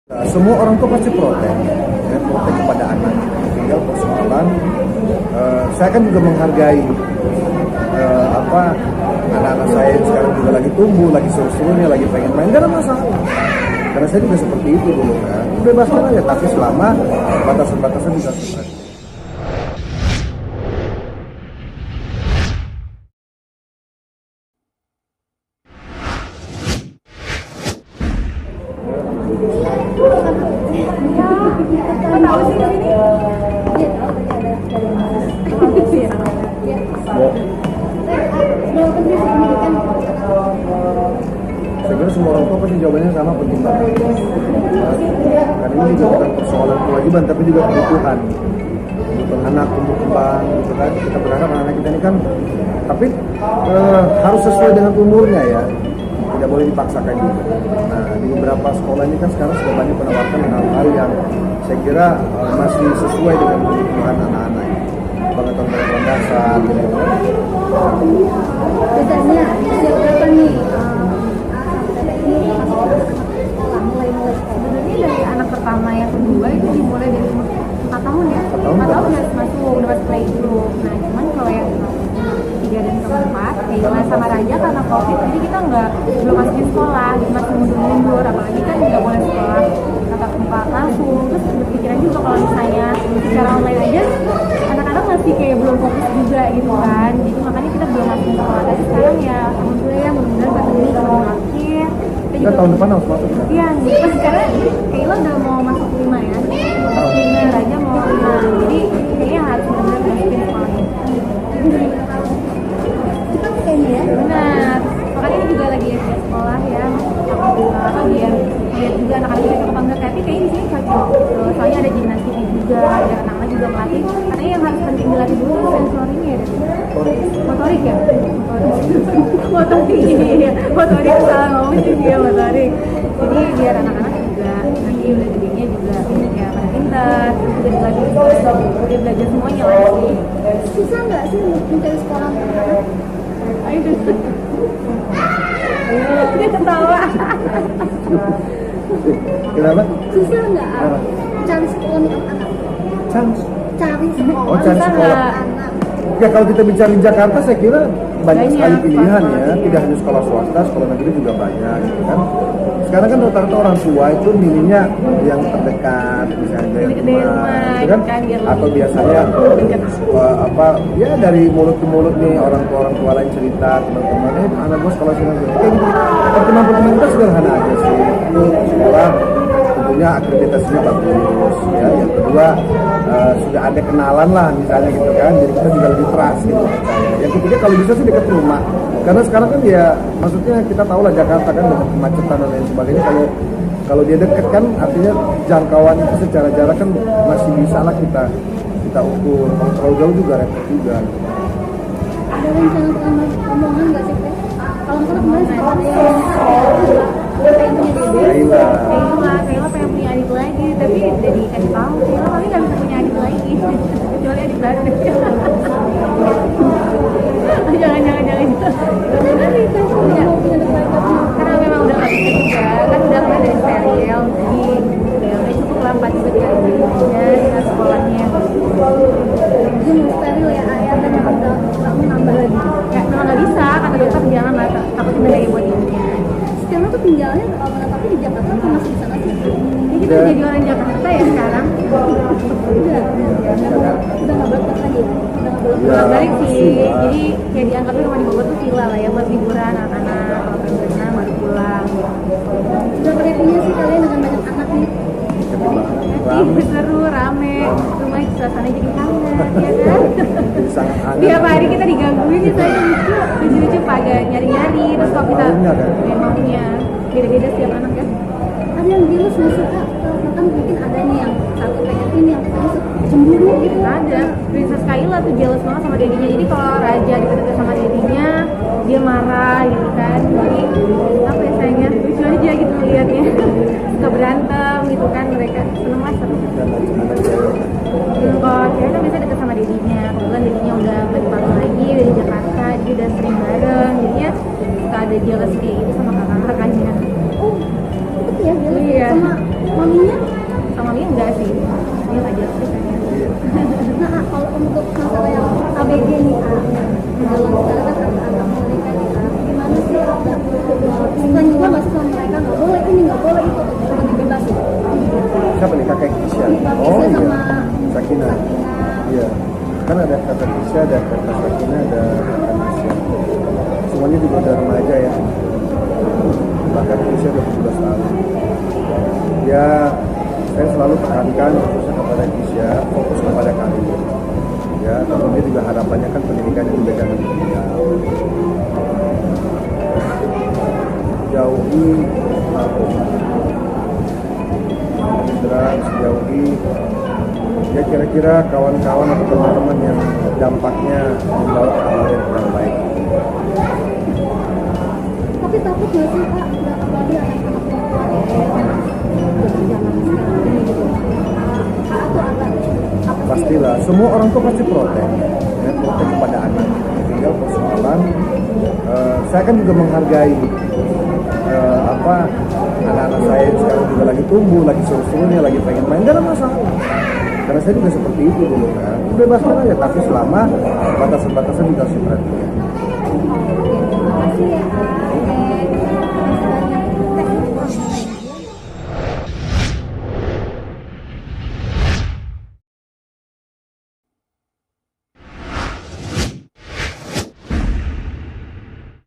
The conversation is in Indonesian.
Semua orang tua pasti protes, ya, protes kepada anak. Tinggal persoalan, saya kan juga menghargai anak-anak saya yang sekarang juga lagi tumbuh, lagi seru-serunya, lagi pengen main, gak ada masalah. Karena saya juga seperti itu dulu kan, bebaskan aja, tapi selama batasan-batasan bisa selesai. Saya kira semua orang tua pasti jawabannya sama, penting banget. Karena ini juga bukan persoalan kewajiban, tapi juga kebutuhan anak tumbuh kembang, gitu kan. Kita berharap anak kita ini kan, tapi harus sesuai dengan umurnya ya, tidak boleh dipaksakan juga. Nah, di beberapa sekolah ini kan sekarang sudah banyak menawarkan hal-hal yang saya kira masih sesuai dengan kebutuhan anak-anak. Pengetahuan dasar, gitu. Biasanya sejak kapan nih sebenarnya dari anak pertama yang kedua itu dimulai dari 4 tahun ya? 4 tahun udah masuk playgroup. Nah cuman kalau yang 3 dan 4 Kayla sama Raja karena COVID jadi kita belum masukin sekolah, masih mundur-mundur, apalagi kan nggak boleh sekolah tatap muka langsung. Terus berpikiran juga kalau misalnya secara online aja anak-anak masih kayak belum fokus juga gitu kan, jadi makanya kita belum masukin sekolah. Tapi sekarang ya alhamdulillah ya, mudah-mudahan pandemi kalau akhir kita tahun depan harus masuk ya? Iya, pas sekarang Kayla udah mau masuk 5 ya, masuk 5, Raja mau 5, jadi kayaknya harus benar-benar masukin sekolahnya. Cepat kayaknya ya? Benar, makanya ini juga lagi ya sekolah ya, biar lihat juga anak-anak kita cocok enggak, tapi kayaknya di sini cocok. Soalnya ada gimnastiknya juga, ada anak-anak juga melatih. Katanya yang harus penting dilatih dulu itu sensoring ya, motorik ya, motorik ya, motorik salah ngomong sih dia motorik. Jadi biar anak-anak juga nanti udah gedenya juga ya pada pintar, terus juga dilatih dia belajar semuanya lagi. Susah nggak sih mencari sekolah? Ayo dia ketawa. Kenapa? Susah nggak cari sekolah untuk anak? Cari sekolah. Oh, cari sekolah. Anak. Ya kalau kita bicara di Jakarta saya kira banyak sekali pilihan ya, iya. tidak hanya sekolah swasta, sekolah negeri juga banyak gitu kan. Sekarang kan rata-rata orang tua itu milihnya yang terdekat, misalnya dari rumah, gitu kan? Atau biasanya ya dari mulut ke mulut nih orang tua lain cerita teman-teman, anak gue sekolah sini. Pertemuan kita sederhana aja sih, itu sekolah tentunya akreditasinya bagus ya. Yang kedua sudah ada kenalan lah misalnya gitu kan, jadi kita juga lebih trust gitu. Yang ketiga kalau bisa sih dekat rumah, karena sekarang kan ya maksudnya kita tahu lah Jakarta kan dengan kemacetan dan lain sebagainya. Kalau dia dekat kan artinya jangkauan itu secara jarak kan masih bisa lah kita ukur. Kalau terlalu jauh juga repot juga. Ada rencana pembangunan nggak sih Teh? Kalau misalnya kemarin Kayla pengen punya adik lagi, tapi udah dikasih tahu Kayla paling nggak bisa punya adik lagi kecuali adik baru. jangan karena memang udah nggak bisa juga kan, udah keluar dari serial, jadi ya udah cukup lah 4 bulan ya dengan sekolahnya. Jadi mau steril ya ayah, dan yang kamu nambah lagi ya memang nggak bisa, kata dokter jangan lah, takutnya bahaya buat ibunya. Sekarang tuh tinggalnya menetapnya di Jakarta atau masih di sana sih? Ya kita udah jadi orang Jakarta ya sekarang. Udah nggak balik lagi ya? Udah balik sih, jadi kayak dianggapnya rumah di Bogor tuh villa lah ya buat liburan anak-anak, kalau pengen berenang baru pulang. Udah happy-nya sih kalian dengan banyak anak nih? Happy, seru, rame, rumah suasana jadi hangat, ya kan? Tiap hari kita digangguin nih, saya lucu-lucu agak nyari-nyari, terus kalau kita maunya beda-beda setiap anak kan. Ada yang jelas nggak suka, kan mungkin ada nih yang satu pengen ini, yang cemburu gitu. Ada, Princess Kayla tuh jealous banget sama dedinya, jadi kalau Raja deket-deket sama dedinya dia marah gitu kan. Jadi apa ya, sayangnya lucu aja gitu melihatnya. Suka berantem gitu kan, mereka seneng lah, seru. Kalau cewek kan biasanya deket sama dedinya, kebetulan dedinya udah balik palu lagi dari Jakarta, jadi udah sering bareng, jadinya suka ada jealous kayak gitu sama kakak-kakaknya. Oh, itu ya jealous sama maminya kan ada kata Kisha, ada kata Sakina, ada kata Nasya. Semuanya juga udah remaja ya, bahkan Kisha udah 17 tahun. Ya saya selalu tekankan khususnya kepada Kisha, fokus kepada karir ya, tentunya juga harapannya kan pendidikannya juga jangan ditinggal. Jauhi jauhi ya kira-kira kawan-kawan atau teman-teman yang dampaknya membawa ke hal yang kurang baik. Tapi takut nggak sih Pak, nggak apalagi anak-anak perempuan jadi zaman sekarang ini gitu. Atau agak apa sih? Pastilah, semua orang tuh pasti protek, ya, protek kepada anak. Tinggal persoalan, saya kan juga menghargai anak-anak saya yang sekarang juga lagi tumbuh, lagi seru-serunya, lagi pengen main, gak ada masalah. Karena saya juga seperti itu dulu kan, bebaskan aja, tapi selama batasan-batasan juga harus diperhatikan. Terima kasih ya.